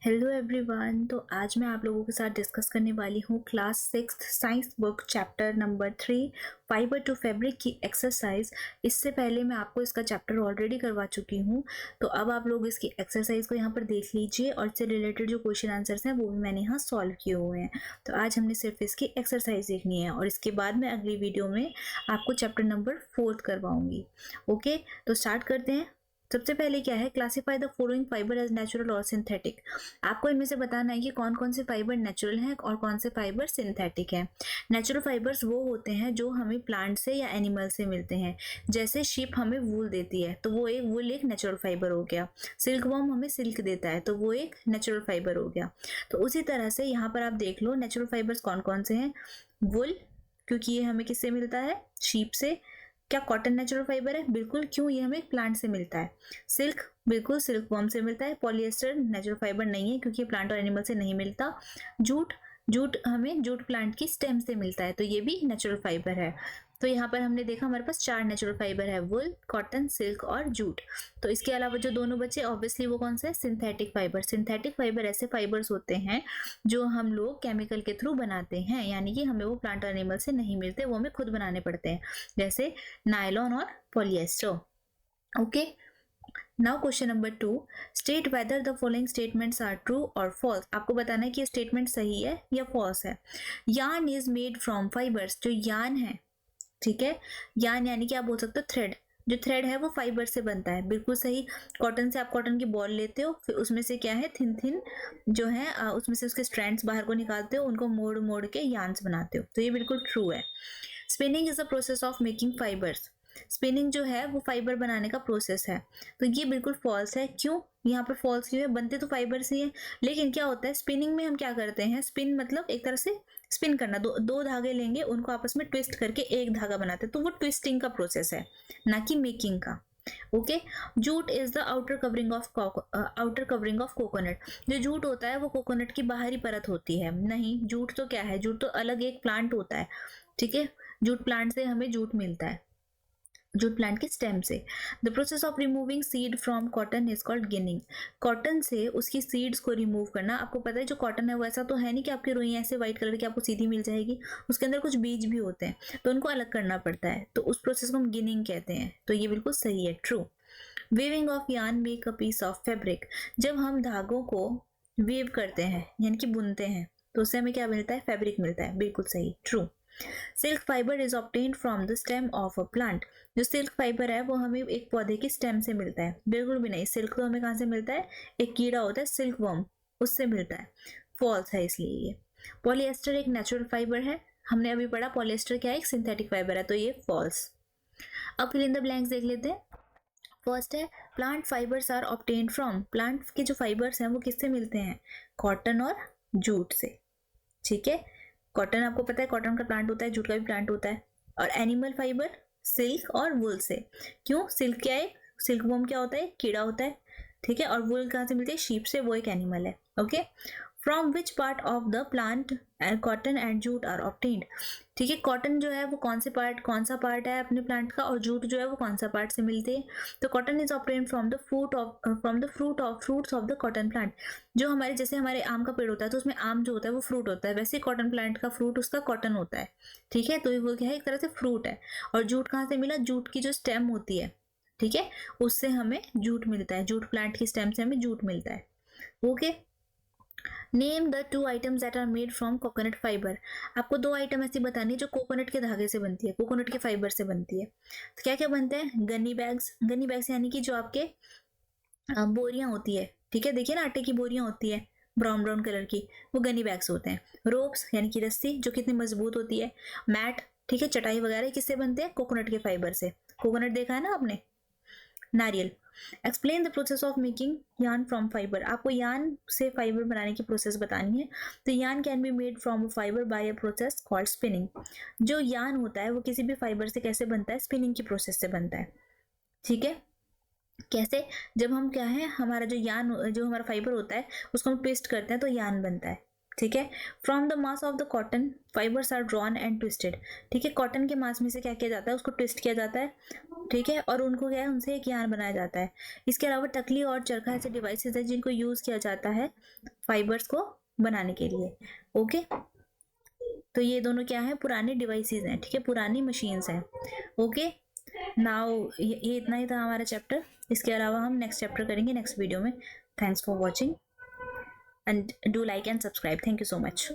Hello everyone. तो आज मैं आप लोगों के साथ डिस्कस करने वाली हूँ class 6 science book chapter number 3 fibre to fabric की एक्सरसाइज। इससे पहले मैं आपको इसका चैप्टर ऑलरेडी करवा चुकी हूँ, तो अब आप लोग इसकी एक्सरसाइज को यहाँ पर देख लीजिए और इससे रिलेटेड जो क्वेश्चन आंसर्स हैं वो भी मैंने यहाँ सॉल्व किए हुए हैं। तो आज हमने सिर्फ इसकी एक्सरसाइज देखनी है और इसके बाद मैं अगली वीडियो में आपको चैप्टर नंबर 4 करवाऊंगी। ओके, तो स्टार्ट करते हैं। सबसे पहले क्या है, classify the following fibre as natural और सिंथेटिक। आपको इनमें से बताना है कि कौन कौन से फाइबर नेचुरल हैं और कौन से फाइबर सिंथेटिक हैं। नेचुरल फाइबर्स वो होते हैं जो हमें प्लांट से या एनिमल से मिलते हैं। जैसे शीप हमें वूल देती है तो वो एक नेचुरल फाइबर हो गया। सिल्क वर्म हमें सिल्क देता है तो वो एक नेचुरल फाइबर हो गया। तो उसी तरह से यहाँ पर आप देख लो नेचुरल फाइबर्स कौन कौन से हैं। वुल, क्योंकि ये हमें किससे मिलता है, शीप से। क्या कॉटन नेचुरल फाइबर है? बिल्कुल, क्यों, ये हमें प्लांट से मिलता है। सिल्क, बिल्कुल सिल्क वर्म से मिलता है। पॉलिएस्टर नेचुरल फाइबर नहीं है क्योंकि ये प्लांट और एनिमल से नहीं मिलता। जूट, जूट हमें जूट प्लांट की स्टेम से मिलता है तो ये भी नेचुरल फाइबर है। तो यहाँ पर हमने देखा हमारे पास 4 नेचुरल फाइबर है, वुल, कॉटन, सिल्क और जूट। तो इसके अलावा जो दोनों बचे ऑब्वियसली वो कौन से, सिंथेटिक फाइबर। सिंथेटिक फाइबर ऐसे फाइबर्स होते हैं जो हम लोग केमिकल के थ्रू बनाते हैं, यानी कि हमें वो प्लांट और एनिमल से नहीं मिलते, वो हमें खुद बनाने पड़ते हैं, जैसे नायलॉन और polyester. Okay, now question number 2, state whether the following statements are true और फॉल्स। आपको बताना है कि ये स्टेटमेंट सही है या फॉल्स है। Yarn is made from fibres, जो यार्न है, ठीक है, यार्न यानी कि आप बोल सकते हो थ्रेड, जो थ्रेड है वो फाइबर से बनता है, बिल्कुल सही। कॉटन से आप कॉटन की बॉल लेते हो, फिर उसमें से क्या है, थिन थिन जो है उसमें से उसके स्ट्रैंड्स बाहर को निकालते हो, उनको मोड़ मोड़ के यार्न्स बनाते हो, तो ये बिल्कुल ट्रू है। Spinning is the process of making fibres. Spinning जो है वो फाइबर बनाने का प्रोसेस है, तो ये बिल्कुल फॉल्स है। क्यों, यहाँ पर फॉल्स क्यों है, बनते तो फाइबर से ही है। लेकिन क्या होता है, स्पिनिंग में हम क्या करते हैं, स्पिन मतलब एक तरह से स्पिन करना, दो धागे लेंगे, उनको आपस में ट्विस्ट करके एक धागा बनाते हैं, तो वो ट्विस्टिंग का प्रोसेस है, ना कि मेकिंग का। Okay, jute is the outer covering of coconut. जो जूट होता है वो कोकोनट की बाहरी परत होती है। नहीं, जूट तो क्या है, जूट तो अलग एक प्लांट होता है, ठीक है। जूट प्लांट से हमें जूट मिलता है, जूट प्लांट की स्टेम से। The process of removing seed from cotton is called ginning. Cotton से उसकी सीड्स को रिमूव करना, आपको पता है जो कॉटन है वो ऐसा तो है नहीं कि आपकी रुई ऐसे व्हाइट कलर की आपको सीधी मिल जाएगी, उसके अंदर कुछ बीज भी होते हैं, तो उनको अलग करना पड़ता है, तो उस प्रोसेस को हम गिनिंग कहते हैं, तो ये बिल्कुल सही है, true. Weaving of yarn make a piece of fabric. जब हम धागों को वेव करते हैं यानी कि बुनते हैं तो उससे हमें क्या मिलता है, फैब्रिक मिलता है, बिल्कुल सही, true. Silk fibre is obtained from the stem of a plant. जो सिल्क फाइबर है वो हमें एक पौधे की स्टेम से मिलता है, बिल्कुल भी नहीं। सिल्क तो हमें कहाँ से मिलता है, एक कीड़ा होता है सिल्क वर्म, उससे मिलता है, फॉल्स है इसलिए ये। पॉलिएस्टर एक नेचुरल फाइबर है, हमने अभी पढ़ा पॉलिएस्टर क्या है, एक सिंथेटिक फाइबर है, तो ये फॉल्स। अब फिल इन द ब्लैंक्स देख लेते हैं। फर्स्ट है, plant fibres are obtained from. Plant के जो फाइबर्स हैं वो किससे मिलते हैं, कॉटन और जूट से, ठीक है। कॉटन आपको पता है, कॉटन का प्लांट होता है, जूट का भी प्लांट होता है। और एनिमल फाइबर सिल्क और वुल से। क्यों, सिल्क क्या है, सिल्क वर्म क्या होता है, कीड़ा होता है, ठीक है। और वुल कहाँ से मिलती है, शीप से, वो एक एनिमल है। Okay, from which part of the plant cotton and jute are obtained. ठीक है, कॉटन जो है वो कौन से पार्ट, कौन सा पार्ट है अपने प्लांट का, और जूट जो है वो कौन सा पार्ट से मिलती है। तो cotton is obtained from the fruits of the cotton plant. जो हमारे, जैसे हमारे आम का पेड़ होता है तो उसमें आम जो होता है वो फ्रूट होता है, वैसे कॉटन प्लांट का फ्रूट उसका कॉटन होता है, ठीक है। तो वो क्या है, एक तरह से फ्रूट है। और जूट कहाँ से मिला, जूट की जो स्टेम होती है, ठीक है, उससे हमें जूट मिलता है, जूट प्लांट की स्टेम से हमें जूट मिलता है। Okay, name the 2 items that are made from coconut fibre. आपको 2 आइटम ऐसी बतानी है जो कोकोनट के धागे से बनती है, कोकोनट के फाइबर से बनती है। तो क्या क्या बनते हैं, गनी बैग्स। गनी बैग्स यानी कि जो आपके बोरियां होती है, ठीक है, देखिए ना आटे की बोरियां होती है ब्राउन ब्राउन कलर की, वो गनी बैग्स होते हैं। रोप्स यानी कि रस्सी जो कितनी मजबूत होती है। मैट, ठीक है, चटाई वगैरह किससे बनते हैं, कोकोनट के फाइबर से। कोकोनट देखा है ना आपने, नारियल। Explain the process of making yarn from fibre. आपको यार्न से फाइबर बनाने की प्रोसेस बतानी है। तो yarn can be made from a fibre by a process called spinning. जो यार्न होता है वो किसी भी फाइबर से कैसे बनता है, स्पिनिंग की प्रोसेस से बनता है, ठीक है। कैसे, जब हम क्या है, हमारा जो यार्न, जो हमारा फाइबर होता है उसको हम ट्विस्ट करते हैं तो यार्न बनता है, ठीक है। From the mass of the cotton fibres are drawn and twisted, ठीक है। कॉटन के मास में से क्या किया जाता है, उसको ट्विस्ट किया जाता है, ठीक है, और उनको क्या है, उनसे एक यार्न बनाया जाता है। इसके अलावा टकली और चरखा ऐसे डिवाइसेस है जिनको यूज किया जाता है फाइबर्स को बनाने के लिए। ओके, तो ये दोनों क्या है, पुरानी डिवाइसेस हैं, ठीक है, पुरानी मशीन्स हैं। ओके, नाउ ये इतना ही था हमारा चैप्टर। इसके अलावा हम नेक्स्ट चैप्टर करेंगे नेक्स्ट वीडियो में। Thanks for watching and do like and subscribe. Thank you so much.